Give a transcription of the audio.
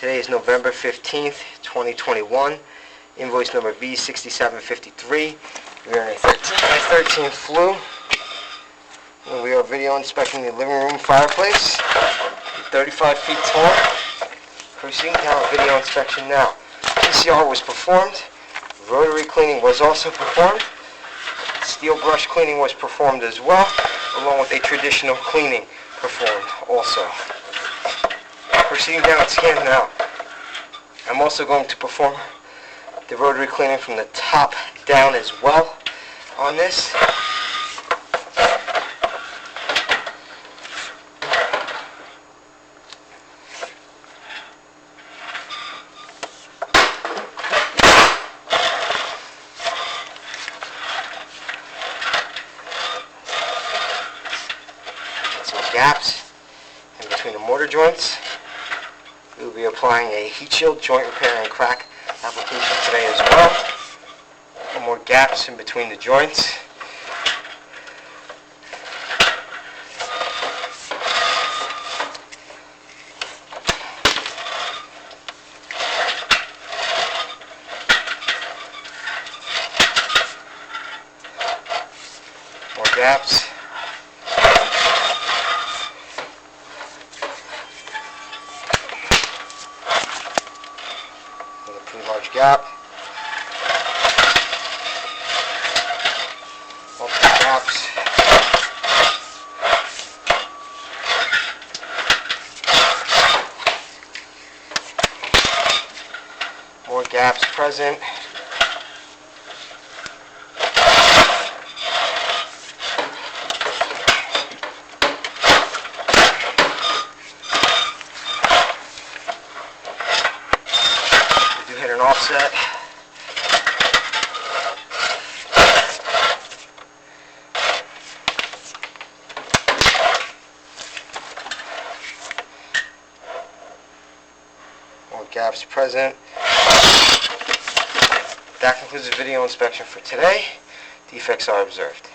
Today is November 15th, 2021. Invoice number V6753. We are in a 13x13 flue. And we are video inspecting the living room fireplace. 35 feet tall. Proceeding to have a video inspection now. PCR was performed. Rotary cleaning was also performed. Steel brush cleaning was performed as well, along with a traditional cleaning performed also. Proceeding down scan now. I'm also going to perform the rotary cleaning from the top down as well on this. Some gaps in between the mortar joints. We will be applying a heat shield joint repair and crack application today as well. More gaps in between the joints. More gaps. Pretty large gap. Multiple gaps. More gaps present. Hit an offset. More gaps present. That concludes the video inspection for today. Defects are observed.